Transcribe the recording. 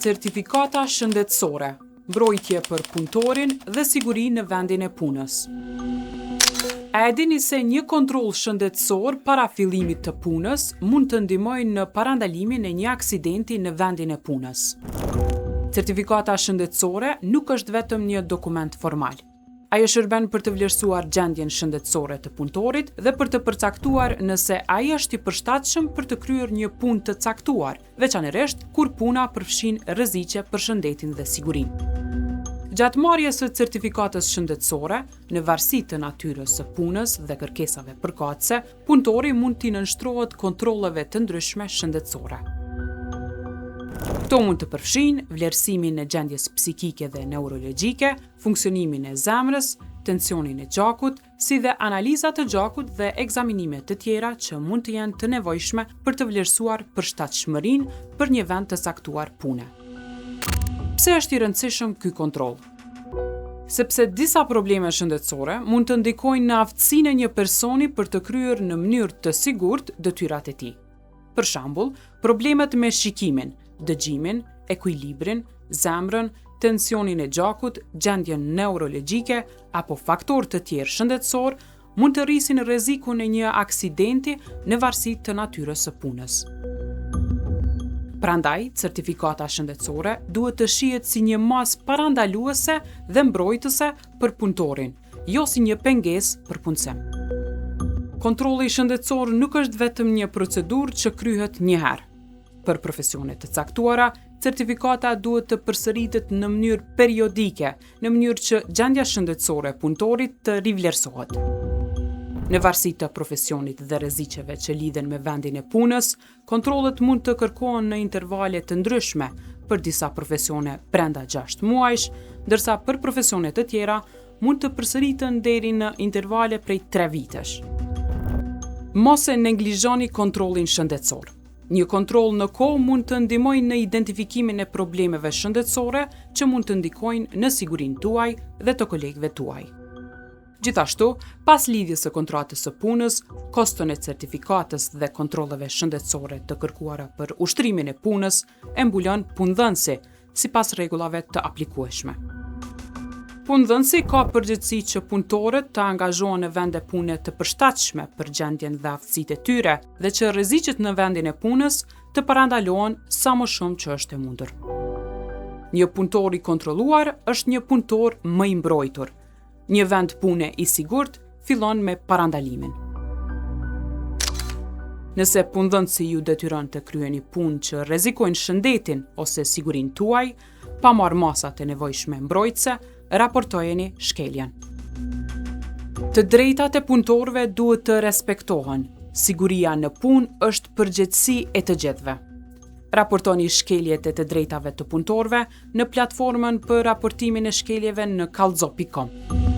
Certifikata shëndetësore, mbrojtje për punëtorin dhe siguri në vendin e punës. A e dini se një kontroll shëndetësor para fillimit të punës mund të ndihmojë në parandalimin e një aksidenti në vendin e punës? Certifikata shëndetësore nuk është vetëm një dokument formal. Ajo shërben për të vlerësuar gjendjen shëndetësore të punëtorit dhe për të përcaktuar nëse ai është i përshtatshëm për të kryer një punë të caktuar, veçanërisht kur puna përfshin rreziqe për shëndetin dhe sigurinë. Gjatë marrjes së certifikatës shëndetësore, në varësi të natyrës së punës dhe kërkesave përkatëse, punëtori mund t'i nënshtrohet kontrolleve të ndryshme shëndetësore. Këto mund të përfshin vlerësimin e gjendjes psikike dhe neurologjike, funksionimin e zemrës, tensionin e gjakut, si dhe analizat të gjakut dhe ekzaminime të tjera që mund të jenë të nevojshme për të vlerësuar përshtatshmërinë për një vend të caktuar pune. Pse është i rëndësishëm ky kontroll? Sepse disa probleme shëndetësore mund të ndikojnë në aftësinë e një personi për të kryer në mënyrë të sigurt detyrat e tij. Për shembull, problemet me shikimin, dëgjimin, ekuilibrin, zemrën, tensionin e gjakut, gjendjen neurologjike apo faktorë të tjerë shëndetësor mund të rrisin rrezikun e një aksidenti në varësi të natyrës së punës. Prandaj, certifikata shëndetësore duhet të shihet si një masë parandaluese dhe mbrojtëse për punëtorin, jo si një pengesë për punësim. Kontrolli shëndetësor nuk është vetëm një procedurë që kryhet një herë. Për profesione të caktuara, certifikata duhet të përsëritet në mënyrë periodike, në mënyrë që gjendja shëndetësore e punëtorit të rivlerësohet. Në varësi të profesionit dhe rreziqeve që lidhen me vendin e punës, kontrollet mund të kërkohen në intervale të ndryshme, për disa profesione brenda 6 muajsh, ndërsa për profesione të tjera mund të përsëriten deri në intervale prej 3 vitesh. Mos e neglizhoni kontrollin shëndetësor. Një kontroll në kohë mund të ndihmojë në identifikimin e problemeve shëndetësore që mund të ndikojnë në sigurinë tuaj dhe të kolegëve tuaj. Gjithashtu, pas lidhjes së kontratës së punës, koston e certifikatës dhe kontrolleve shëndetësore të kërkuara për ushtrimin e punës e mbulon punëdhënësi, sipas rregullave të aplikueshme. Punëdhënësi ka përgjegjësi që punëtorët të angazhohen në vende pune të përshtatshme për gjendjen dhe aftësitë e tyre dhe që rreziqet në vendin e punës të parandalohen sa më shumë që është e mundur. Një punëtor i kontrolluar është një punëtor më i mbrojtur. Një vend pune i sigurt fillon me parandalimin. Nëse punëdhënësi ju detyron të kryeni punë që rrezikojnë shëndetin ose sigurinë tuaj, pa marrë masat e nevojshme mbrojtëse, raportojeni shkeljen. Të drejtat e punëtorëve duhet të respektohen. Siguria në punë është përgjegjësi e të gjithëve. Raportoni shkeljet e të drejtave të punëtorëve në platformën për raportimin e shkeljeve në kallzo.com.